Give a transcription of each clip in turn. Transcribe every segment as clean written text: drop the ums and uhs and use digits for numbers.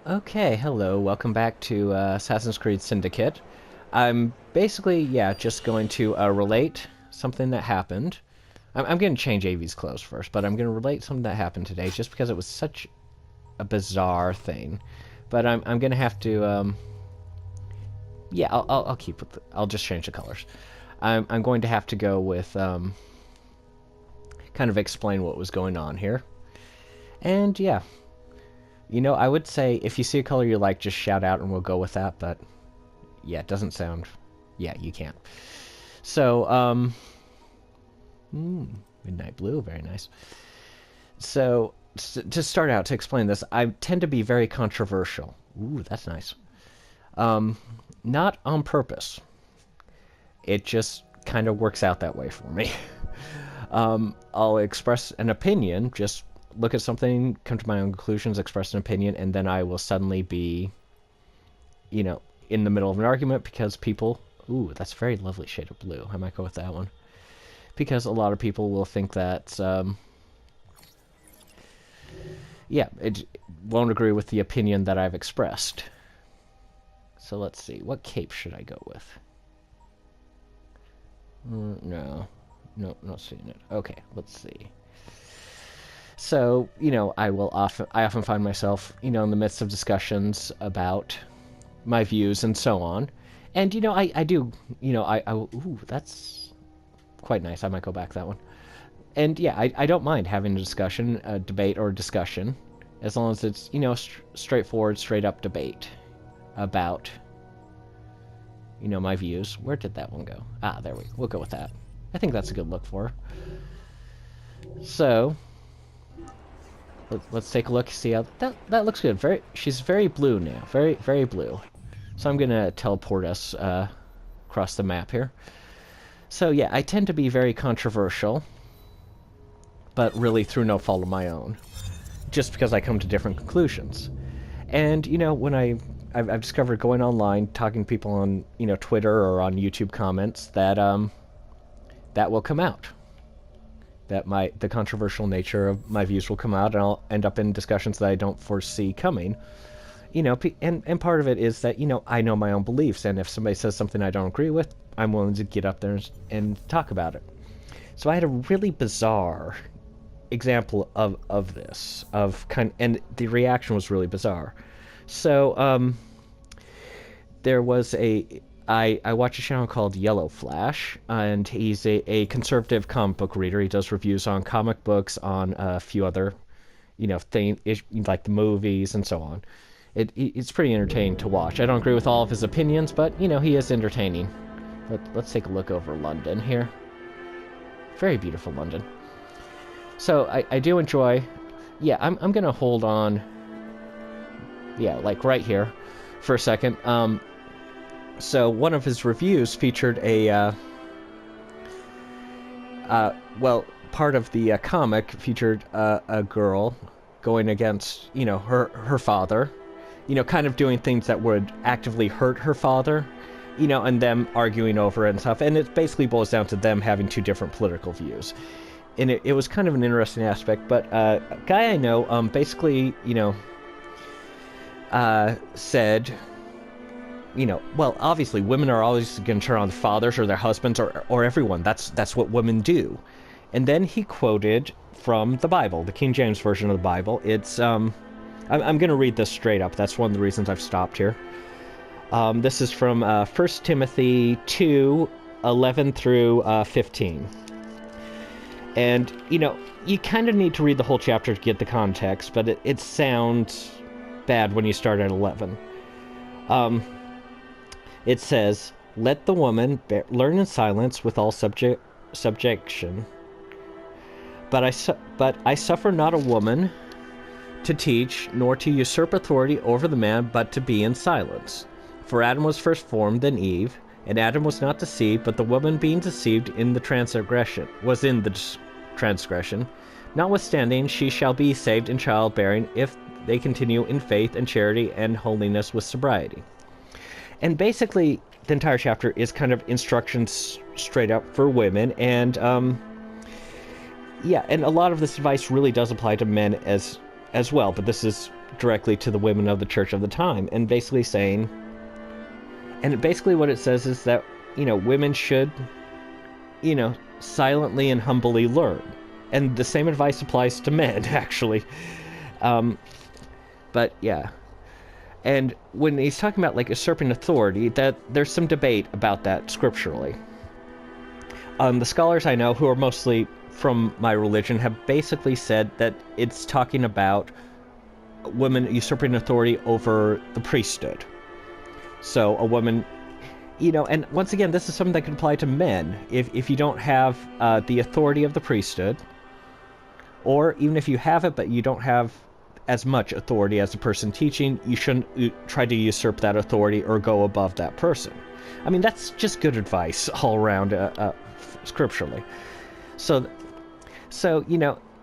Okay, hello, welcome back to Assassin's Creed Syndicate. I'm basically, just going to relate something that happened. I'm going to change AV's clothes first, but I'm going to relate something that happened today just because it was such a bizarre thing. But I'm going to have to, I'll keep with I'll just change the colors. I'm going to have to go with, kind of explain what was going on here. And yeah, I would say if you see a color you like, just shout out and we'll go with that, but yeah, it doesn't sound... Yeah, you can't. So, midnight blue, very nice. So, to start out, to explain this, I tend to be very controversial. Ooh, that's nice. Not on purpose. It just kind of works out that way for me. I'll express an opinion, just look at something, come to my own conclusions, express an opinion, and then I will suddenly be, in the middle of an argument because people... Ooh, that's a very lovely shade of blue. I might go with that one. Because a lot of people will think that, it won't agree with the opinion that I've expressed. So let's see. What cape should I go with? No, not seeing it. Okay, let's see. So, I often find myself, in the midst of discussions about my views and so on. And, I do, ooh, that's quite nice. I might go back that one. And yeah, I don't mind having a discussion, a debate or a discussion, as long as it's, straightforward, straight up debate about, my views. Where did that one go? Ah, there we'll go with that. I think that's a good look for her. So, let's take a look, see how... That looks good. She's very blue now. Very, very blue. So I'm going to teleport us across the map here. So yeah, I tend to be very controversial, but really through no fault of my own. Just because I come to different conclusions. And, when I've discovered going online, talking to people on, Twitter or on YouTube comments, that that will come out. That the controversial nature of my views will come out, and I'll end up in discussions that I don't foresee coming. And part of it is that, I know my own beliefs, and if somebody says something I don't agree with, I'm willing to get up there and talk about it. So I had a really bizarre example of this, and the reaction was really bizarre. So, there was I watch a channel called Yellow Flash, and he's a conservative comic book reader. He does reviews on comic books, on a few other, things, like the movies and so on. It's pretty entertaining to watch. I don't agree with all of his opinions, but, he is entertaining. Let's take a look over London here. Very beautiful London. So, I do enjoy... Yeah, I'm going to hold on... Yeah, like right here for a second. So one of his reviews featured part of the comic featured a girl going against, her father, kind of doing things that would actively hurt her father, and them arguing over it and stuff. And it basically boils down to them having two different political views. And it was kind of an interesting aspect, but a guy I know, basically, said... well, obviously, women are always going to turn on their fathers or their husbands or everyone. That's what women do. And then he quoted from the Bible, the King James Version of the Bible. It's, I'm going to read this straight up. That's one of the reasons I've stopped here. This is from 1 Timothy 2, 11 through 15. And, you kind of need to read the whole chapter to get the context, but it sounds bad when you start at 11. It says, "Let the woman learn in silence with all subjection. But I suffer not a woman to teach, nor to usurp authority over the man, but to be in silence. For Adam was first formed, then Eve, and Adam was not deceived, but the woman being deceived in the transgression. Notwithstanding, she shall be saved in childbearing if they continue in faith and charity and holiness with sobriety." And basically, the entire chapter is kind of instructions straight up for women, and and a lot of this advice really does apply to men as well, but this is directly to the women of the church of the time, and basically saying, and basically what it says is that, women should, silently and humbly learn. And the same advice applies to men, actually. But yeah. And when he's talking about like usurping authority, that there's some debate about that scripturally. The scholars I know, who are mostly from my religion, have basically said that it's talking about women usurping authority over the priesthood. So a woman, and once again, this is something that can apply to men. If you don't have the authority of the priesthood, or even if you have it but you don't have as much authority as the person teaching, you shouldn't try to usurp that authority or go above that person. I mean, that's just good advice all around, scripturally. So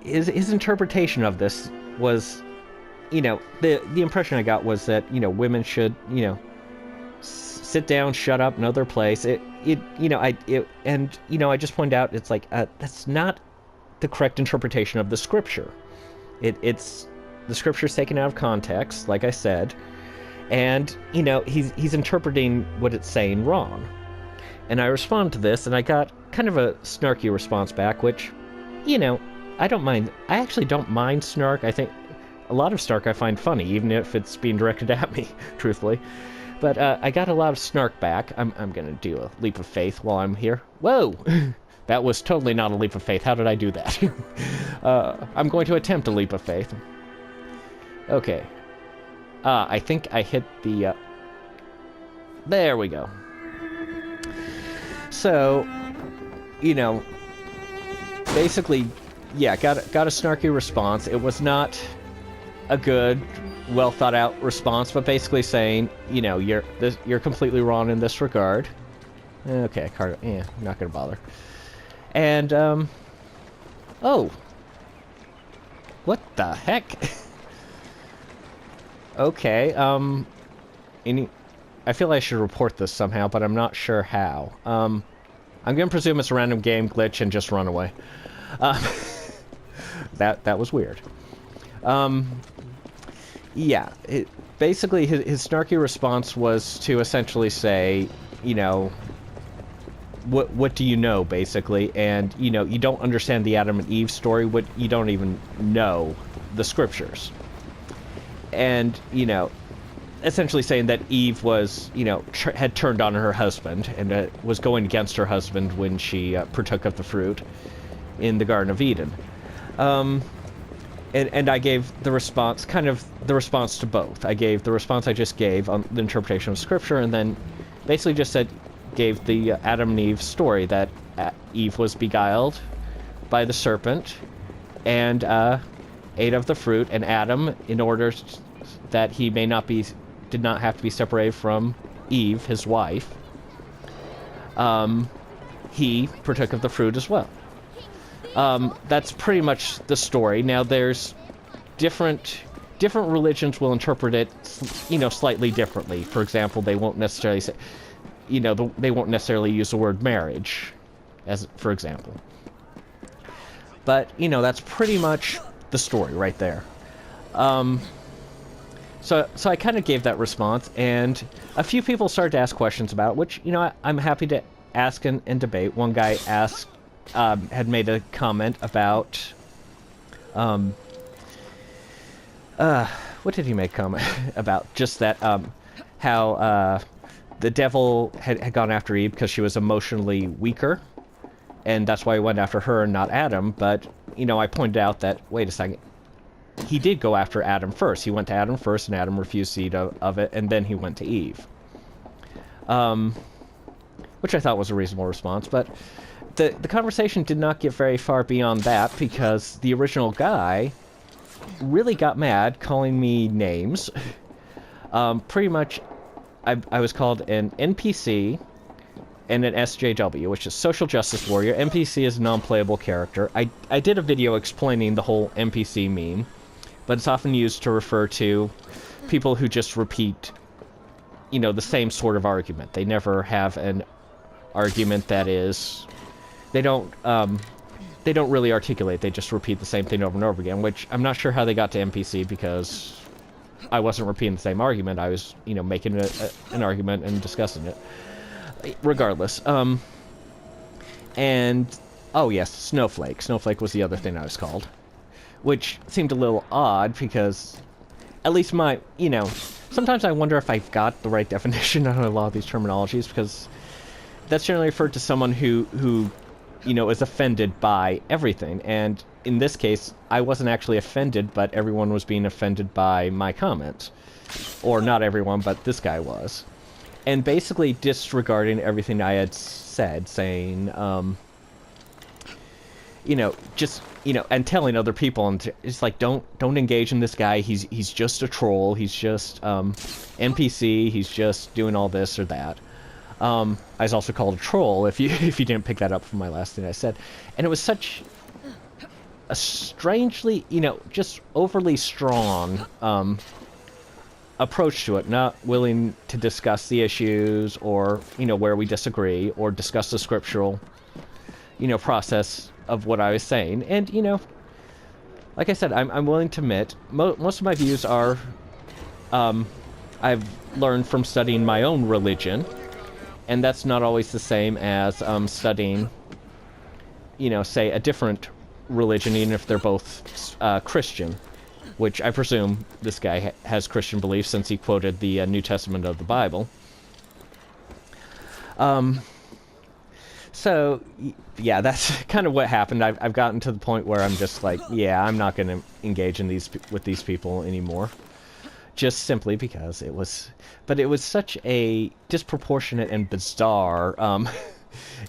his interpretation of this was, the impression I got was that, women should, sit down, shut up, know their place. I just pointed out, it's like, that's not the correct interpretation of the scripture. It's the scripture's taken out of context, like I said, and he's interpreting what it's saying wrong. And I responded to this, and I got kind of a snarky response back, which, I don't mind. I actually don't mind snark. I think a lot of snark I find funny, even if it's being directed at me, truthfully. But I got a lot of snark back. I'm going to do a leap of faith while I'm here. Whoa! That was totally not a leap of faith. How did I do that? I'm going to attempt a leap of faith. Okay. I think I hit the... There we go. So, basically, yeah, got a snarky response. It was not a good, well thought out response, but basically saying, you're completely wrong in this regard. Okay, not gonna bother. And oh, what the heck? Okay, I feel I should report this somehow, but I'm not sure how. I'm gonna presume it's a random game glitch and just run away. That was weird. Yeah, basically his snarky response was to essentially say, what do you know, basically, and you don't understand the Adam and Eve story. You don't even know the scriptures, and essentially saying that Eve was, had turned on her husband and was going against her husband when she partook of the fruit in the Garden of Eden. And I gave the response, kind of the response to both. I gave the response I just gave on the interpretation of Scripture, and then basically just gave the Adam and Eve story, that Eve was beguiled by the serpent and ate of the fruit, and Adam, in order that he did not have to be separated from Eve, his wife, he partook of the fruit as well. That's pretty much the story. Now, there's different religions will interpret it, slightly differently. For example, they won't necessarily say, they won't necessarily use the word marriage, for example. But, that's pretty much the story right there. So I kind of gave that response, and a few people started to ask questions about it, which, I'm happy to ask and debate. One guy asked, had made a comment about, what did he make a comment about? Just that, how, the devil had gone after Eve because she was emotionally weaker, and that's why he went after her and not Adam. But, I pointed out that, wait a second, he did go after Adam first. He went to Adam first, and Adam refused to eat of it, and then he went to Eve. Which I thought was a reasonable response, but the conversation did not get very far beyond that, because the original guy really got mad, calling me names. Pretty much, I was called an NPC and an SJW, which is Social Justice Warrior. NPC is a non-playable character. I did a video explaining the whole NPC meme, but it's often used to refer to people who just repeat, the same sort of argument. They never have an argument that is... They don't really articulate. They just repeat the same thing over and over again, which I'm not sure how they got to NPC, because I wasn't repeating the same argument. I was, making an argument and discussing it. Regardless. And, oh yes, Snowflake. Snowflake was the other thing I was called. Which seemed a little odd because, at least sometimes I wonder if I've got the right definition on a lot of these terminologies, because that's generally referred to someone who is offended by everything. And in this case, I wasn't actually offended, but everyone was being offended by my comments. Or not everyone, but this guy was. And basically disregarding everything I had said, saying, and telling other people, and it's like, don't engage in this guy. He's just a troll. He's just NPC. He's just doing all this or that. I was also called a troll, if you didn't pick that up from my last thing I said. And it was such a strangely, just overly strong approach to it, not willing to discuss the issues or, where we disagree, or discuss the scriptural, process of what I was saying. And, like I said, I'm willing to admit, most of my views are, I've learned from studying my own religion, and that's not always the same as studying, say, a different religion, even if they're both Christian, which I presume this guy has Christian beliefs since he quoted the New Testament of the Bible. So, yeah, that's kind of what happened. I've gotten to the point where I'm just like, yeah, I'm not going to engage in with these people anymore. Just simply because it was such a disproportionate and bizarre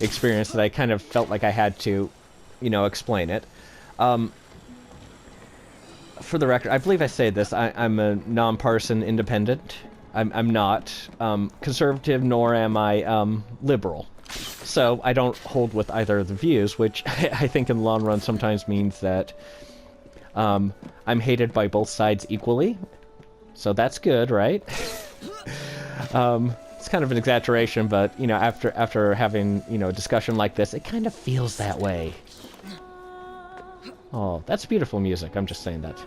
experience that I kind of felt like I had to, explain it. For the record, I believe I say this, I'm a nonpartisan independent. I'm not conservative, nor am I liberal. So I don't hold with either of the views, which I think in the long run sometimes means that I'm hated by both sides equally. So that's good, right? It's kind of an exaggeration, but, after having, a discussion like this, it kind of feels that way. Oh, that's beautiful music. I'm just saying that.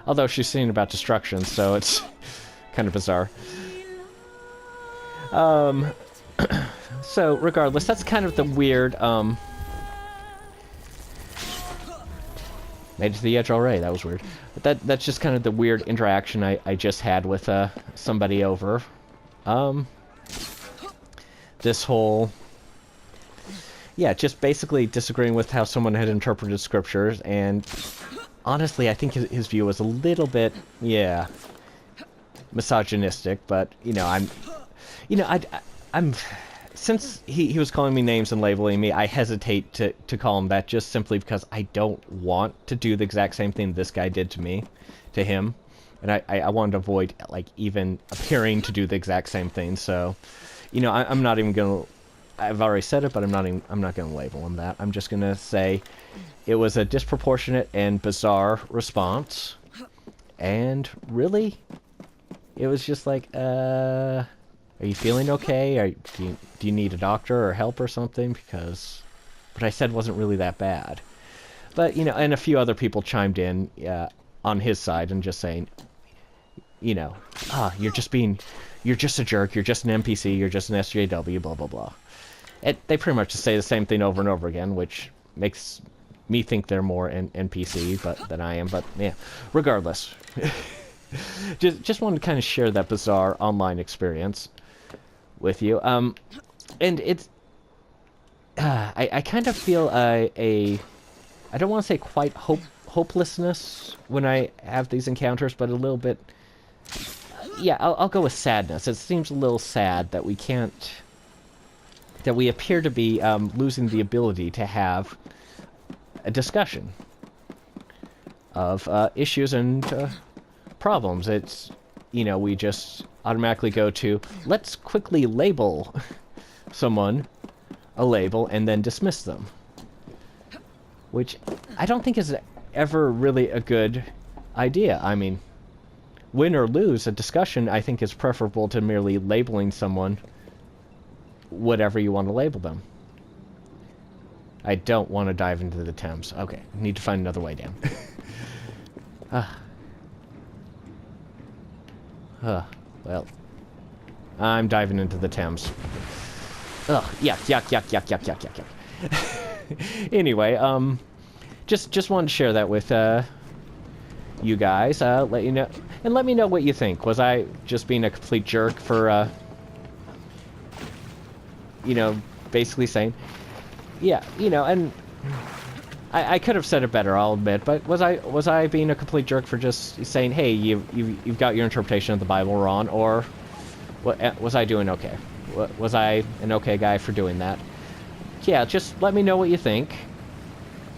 Although she's singing about destruction, so it's kind of bizarre. So, regardless, that's kind of the weird, made it to the edge already, that was weird. But that's just kind of the weird interaction I just had with, somebody over. This whole... Yeah, just basically disagreeing with how someone had interpreted scriptures, and honestly, I think his view was a little bit, misogynistic, but, I'm since he was calling me names and labeling me, I hesitate to call him that, just simply because I don't want to do the exact same thing this guy did to him, and I wanted to avoid, like, even appearing to do the exact same thing, so, I'm not even gonna... I've already said it, but I'm not going to label him that. I'm just going to say it was a disproportionate and bizarre response. And really, it was just like, are you feeling okay? Do you need a doctor or help or something? Because what I said wasn't really that bad. But, and a few other people chimed in on his side and just saying, you're just a jerk, you're just an NPC, you're just an SJW, blah, blah, blah. They pretty much just say the same thing over and over again, which makes me think they're more NPC than I am. But yeah, regardless, just wanted to kind of share that bizarre online experience with you. And it's I kind of feel I don't want to say quite hopelessness when I have these encounters, but a little bit. Yeah, I'll go with sadness. It seems a little sad that we can't. That we appear to be losing the ability to have a discussion of issues and problems. It's, we just automatically go to, let's quickly label someone a label and then dismiss them. Which I don't think is ever really a good idea. I mean, win or lose, a discussion I think is preferable to merely labeling someone whatever you want to label them. I don't want to dive into the Thames. Okay, need to find another way down. Well, I'm diving into the Thames. Ugh, yuck, yuck, yuck, yuck, yuck, yuck, yuck, yuck. Anyway, just wanted to share that with, you guys, let you know, and let me know what you think. Was I just being a complete jerk for, you know, basically saying, yeah, you know, and I could have said it better, I'll admit, but was I being a complete jerk for just saying, hey, you've got your interpretation of the Bible wrong, or was I doing okay? Was I an okay guy for doing that? Yeah, just let me know what you think.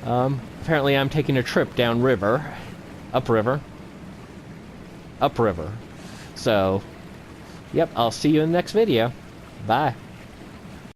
Apparently I'm taking a trip downriver. Upriver. So, yep, I'll see you in the next video. Bye.